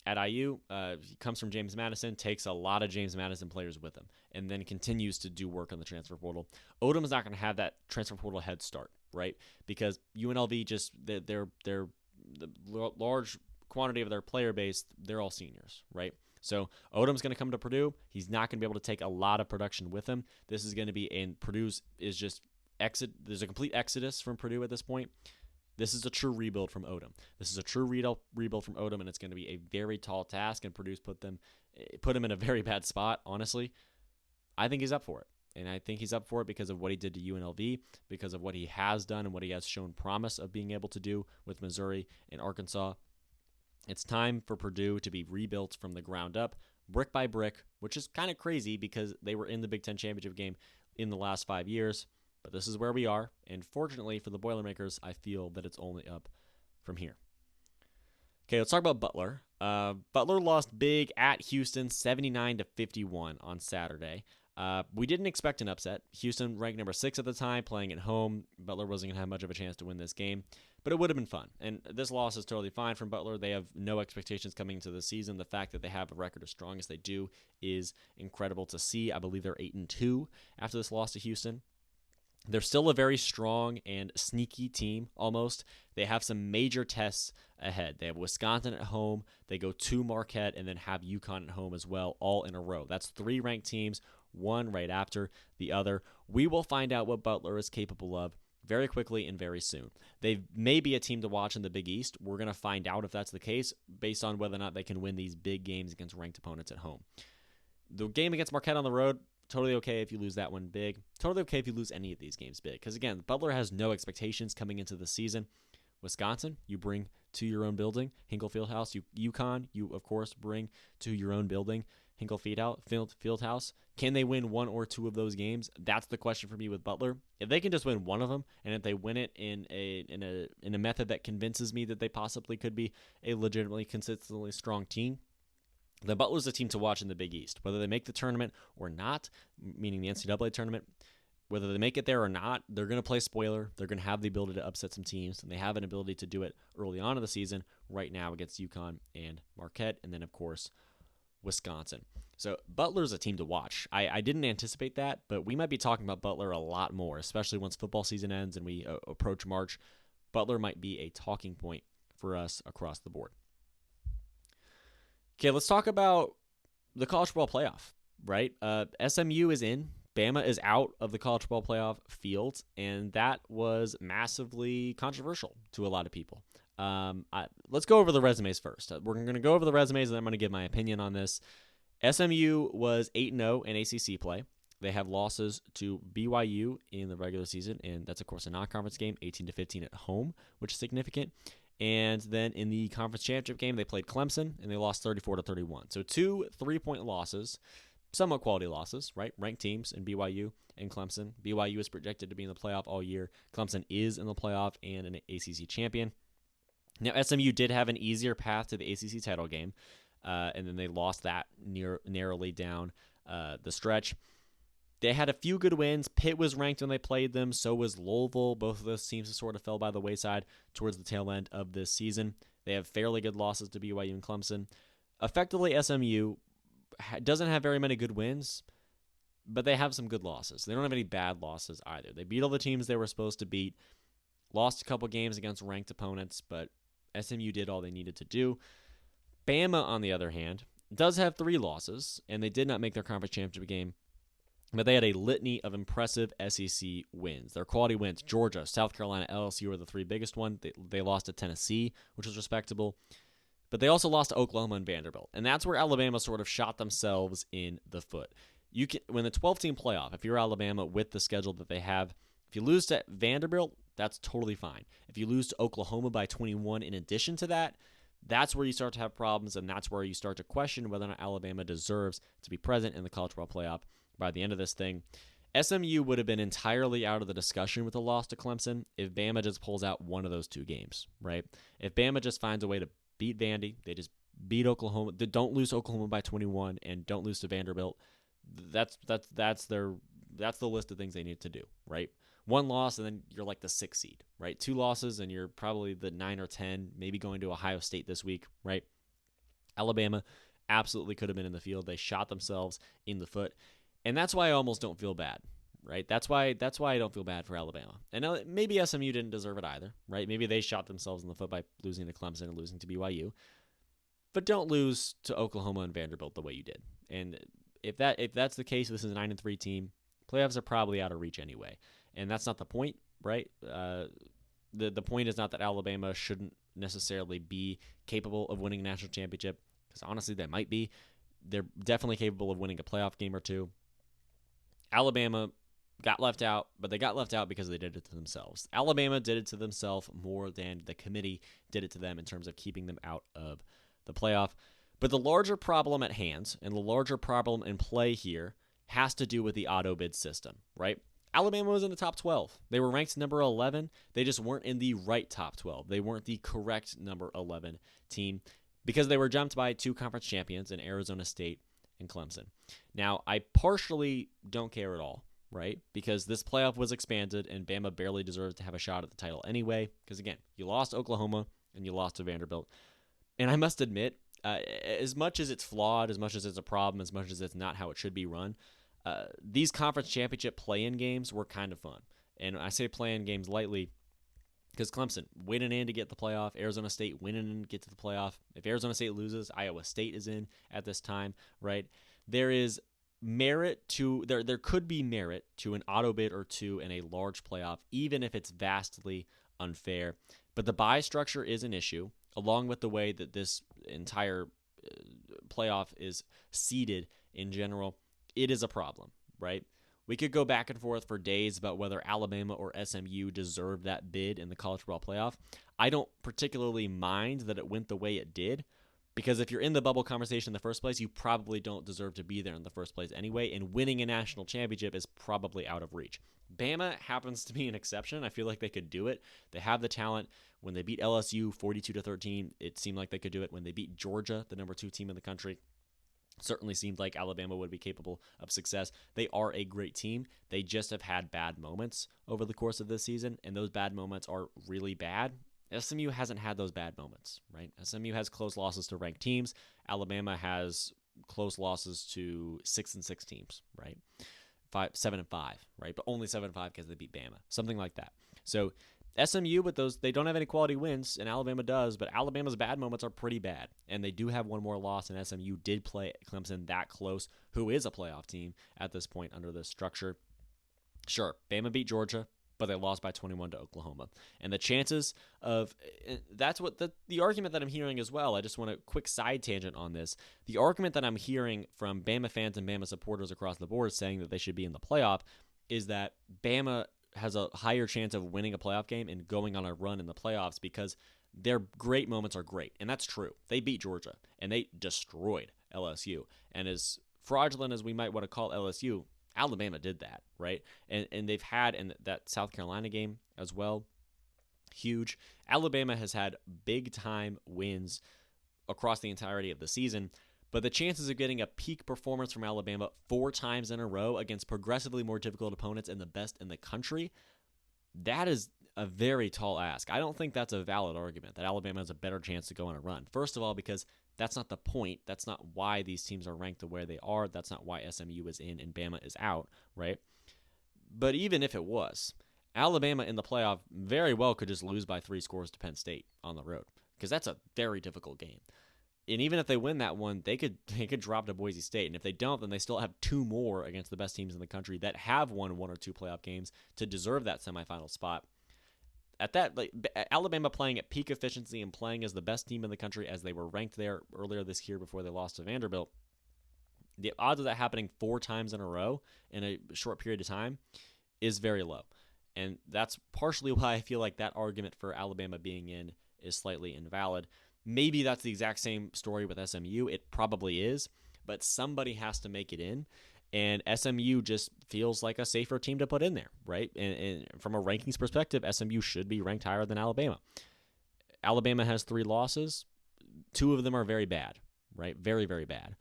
at IU, he comes from James Madison, takes a lot of James Madison players with him, and then continues to do work on the transfer portal. Odom's not going to have that transfer portal head start, right? Because UNLV just they're the large quantity of their player base, they're all seniors, right? So Odom's going to come to Purdue. He's not going to be able to take a lot of production with him. This is going to be, and Purdue's is just there's a complete exodus from Purdue at this point. This is a true rebuild from Odom. This is a true rebuild from Odom, and it's going to be a very tall task, and Purdue's put him in a very bad spot, honestly. I think he's up for it, and I think he's up for it because of what he did to UNLV, because of what he has done and what he has shown promise of being able to do with Missouri and Arkansas. It's time for Purdue to be rebuilt from the ground up, brick by brick, which is kind of crazy because they were in the Big Ten championship game in the last 5 years. But this is where we are, and fortunately for the Boilermakers, I feel that it's only up from here. Okay, let's talk about Butler. Butler lost big at Houston, 79-51 on Saturday. We didn't expect an upset. Houston ranked number 6 at the time, playing at home. Butler wasn't going to have much of a chance to win this game, but it would have been fun. And this loss is totally fine from Butler. They have no expectations coming into the season. The fact that they have a record as strong as they do is incredible to see. I believe they're 8-2 after this loss to Houston. They're still a very strong and sneaky team, almost. They have some major tests ahead. They have Wisconsin at home. They go to Marquette and then have UConn at home as well, all in a row. That's 3 ranked teams, one right after the other. We will find out what Butler is capable of very quickly and very soon. They may be a team to watch in the Big East. We're going to find out if that's the case based on whether or not they can win these big games against ranked opponents at home. The game against Marquette on the road, totally okay if you lose that one big. Totally okay if you lose any of these games big. Because, again, Butler has no expectations coming into the season. Wisconsin, you bring to your own building. Hinkle Fieldhouse. UConn, you, of course, bring to your own building. Hinkle Fieldhouse. Can they win 1 or 2 of those games? That's the question for me with Butler. If they can just win one of them, and if they win it in a method that convinces me that they possibly could be a legitimately, consistently strong team, the Butler's a team to watch in the Big East. Whether they make the tournament or not, meaning the NCAA tournament, whether they make it there or not, they're going to play spoiler. They're going to have the ability to upset some teams, and they have an ability to do it early on in the season right now against UConn and Marquette, and then, of course, Wisconsin. So Butler's a team to watch. I didn't anticipate that, but we might be talking about Butler a lot more, especially once football season ends and we approach March. Butler might be a talking point for us across the board. Okay, let's talk about the college football playoff, right? SMU is in. Bama is out of the college football playoff field, and that was massively controversial to a lot of people. Let's go over the resumes first. We're going to go over the resumes, and then I'm going to give my opinion on this. SMU was 8-0 in ACC play. They have losses to BYU in the regular season, and that's, of course, a non-conference game, 18-15 at home, which is significant. And then in the conference championship game, they played Clemson, and they lost 34-31. So 2 3-point losses, somewhat quality losses, right? Ranked teams in BYU and Clemson. BYU is projected to be in the playoff all year. Clemson is in the playoff and an ACC champion. Now, SMU did have an easier path to the ACC title game, and then they lost that narrowly down the stretch. They had a few good wins. Pitt was ranked when they played them. So was Louisville. Both of those teams sort of fell by the wayside towards the tail end of this season. They have fairly good losses to BYU and Clemson. Effectively, SMU doesn't have very many good wins, but they have some good losses. They don't have any bad losses either. They beat all the teams they were supposed to beat, lost a couple games against ranked opponents, but SMU did all they needed to do. Bama, on the other hand, does have 3 losses, and they did not make their conference championship game. But they had a litany of impressive SEC wins. Their quality wins: Georgia, South Carolina, LSU are the 3 biggest ones. They lost to Tennessee, which was respectable. But they also lost to Oklahoma and Vanderbilt. And that's where Alabama sort of shot themselves in the foot. When the 12-team playoff, if you're Alabama with the schedule that they have, if you lose to Vanderbilt, that's totally fine. If you lose to Oklahoma by 21 in addition to that, that's where you start to have problems, and that's where you start to question whether or not Alabama deserves to be present in the college football playoff by the end of this thing. SMU would have been entirely out of the discussion with a loss to Clemson if Bama just pulls out one of those two games, right? If Bama just finds a way to beat Vandy, they just beat Oklahoma, they don't lose Oklahoma by 21 and don't lose to Vanderbilt. That's the list of things they need to do, right? One loss and then you're like the 6th seed, right? 2 losses and you're probably the 9 or 10, maybe going to Ohio State this week, right? Alabama absolutely could have been in the field. They shot themselves in the foot. And that's why I almost don't feel bad, right? That's why I don't feel bad for Alabama. And maybe SMU didn't deserve it either, right? Maybe they shot themselves in the foot by losing to Clemson and losing to BYU. But don't lose to Oklahoma and Vanderbilt the way you did. And if that's the case, this is a 9-3 team. Playoffs are probably out of reach anyway. And that's not the point, right? The point is not that Alabama shouldn't necessarily be capable of winning a national championship, because honestly, they might be. They're definitely capable of winning a playoff game or two. Alabama got left out, but they got left out because they did it to themselves. Alabama did it to themselves more than the committee did it to them in terms of keeping them out of the playoff. But the larger problem at hand and the larger problem in play here has to do with the auto bid system, right? Alabama was in the top 12. They were ranked number 11. They just weren't in the right top 12. They weren't the correct number 11 team because they were jumped by 2 conference champions in Arizona State and Clemson. Now, I partially don't care at all, right? Because this playoff was expanded and Bama barely deserved to have a shot at the title anyway. Because again, you lost to Oklahoma and you lost to Vanderbilt. And I must admit, as much as it's flawed, as much as it's a problem, as much as it's not how it should be run, these conference championship play-in games were kind of fun. And I say play-in games lightly because Clemson winning in to get the playoff, Arizona State winning in to get to the playoff. If Arizona State loses, Iowa State is in at this time, right? There is merit to there could be merit to an auto bid or two in a large playoff, even if it's vastly unfair. But the bye structure is an issue, along with the way that this entire playoff is seeded in general. It is a problem, right? We could go back and forth for days about whether Alabama or SMU deserved that bid in the college football playoff. I don't particularly mind that it went the way it did, because if you're in the bubble conversation in the first place, you probably don't deserve to be there in the first place anyway, and winning a national championship is probably out of reach. Bama happens to be an exception. I feel like they could do it. They have the talent. When they beat LSU 42-13, it seemed like they could do it. When they beat Georgia, the number 2 team in the country, certainly seemed like Alabama would be capable of success. They are a great team. They just have had bad moments over the course of this season, and those bad moments are really bad. SMU hasn't had those bad moments, right? SMU has close losses to ranked teams. Alabama has close losses to 6-6 teams, right? 7-5, right? But only 7-5 because they beat Bama, something like that. So SMU, with those, they don't have any quality wins, and Alabama does, but Alabama's bad moments are pretty bad, and they do have one more loss, and SMU did play Clemson that close, who is a playoff team at this point under this structure. Sure, Bama beat Georgia, but they lost by 21 to Oklahoma. And the chances of, that's what the argument that I'm hearing as well. I just want a quick side tangent on this. The argument that I'm hearing from Bama fans and Bama supporters across the board saying that they should be in the playoff is that Bama has a higher chance of winning a playoff game and going on a run in the playoffs because their great moments are great. And that's true. They beat Georgia, and they destroyed LSU. And as fraudulent as we might want to call LSU, Alabama did that, right? And they've had in that South Carolina game as well, huge. Alabama has had big-time wins across the entirety of the season, but the chances of getting a peak performance from Alabama 4 times in a row against progressively more difficult opponents and the best in the country, that is a very tall ask. I don't think that's a valid argument that Alabama has a better chance to go on a run. First of all, because that's not the point. That's not why these teams are ranked the way they are. That's not why SMU is in and Bama is out, right? But even if it was, Alabama in the playoff very well could just lose by 3 scores to Penn State on the road, because that's a very difficult game. And even if they win that one, they could drop to Boise State. And if they don't, then they still have 2 more against the best teams in the country that have won 1 or 2 playoff games to deserve that semifinal spot. At that, Alabama playing at peak efficiency and playing as the best team in the country as they were ranked there earlier this year before they lost to Vanderbilt, the odds of that happening 4 times in a row in a short period of time is very low. And that's partially why I feel like that argument for Alabama being in is slightly invalid. Maybe that's the exact same story with SMU. It probably is, but somebody has to make it in. And SMU just feels like a safer team to put in there, right? And from a rankings perspective, SMU should be ranked higher than Alabama. Alabama has 3 losses. 2 of them are very bad, right? Very, very bad.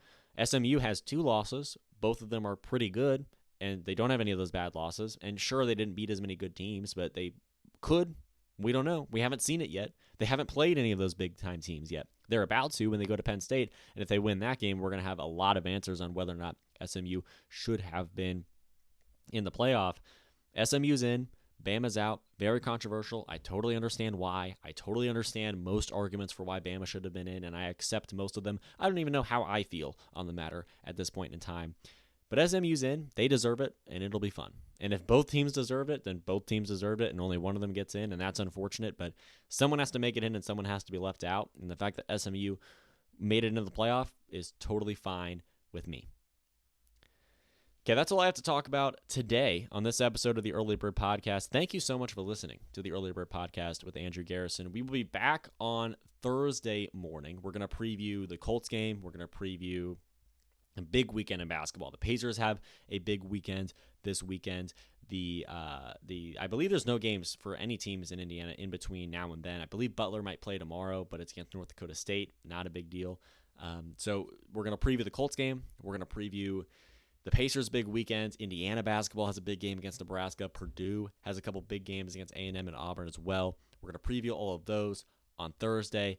SMU has 2 losses. Both of them are pretty good, and they don't have any of those bad losses. And sure, they didn't beat as many good teams, but they could. We don't know. We haven't seen it yet. They haven't played any of those big-time teams yet. They're about to when they go to Penn State, and if they win that game, we're going to have a lot of answers on whether or not SMU should have been in the playoff. SMU's in. Bama's out. Very controversial. I totally understand why. I totally understand most arguments for why Bama should have been in, and I accept most of them. I don't even know how I feel on the matter at this point in time. But SMU's in. They deserve it, and it'll be fun. And if both teams deserve it, then both teams deserve it, and only one of them gets in, and that's unfortunate. But someone has to make it in, and someone has to be left out. And the fact that SMU made it into the playoff is totally fine with me. Okay, that's all I have to talk about today on this episode of the Early Bird Podcast. Thank you so much for listening to the Early Bird Podcast with Andrew Garrison. We will be back on Thursday morning. We're going to preview the Colts game. We're going to preview a big weekend in basketball. The Pacers have a big weekend this weekend. I believe there's no games for any teams in Indiana in between now and then. I believe Butler might play tomorrow, but it's against North Dakota State. Not a big deal. So we're going to preview the Colts game. We're going to preview the Pacers' big weekend. Indiana basketball has a big game against Nebraska. Purdue has a couple big games against A&M and Auburn as well. We're going to preview all of those on Thursday.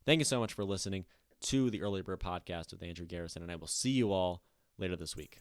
Thank you so much for listening to the Early Bird Podcast with Andrew Garrison, and I will see you all later this week.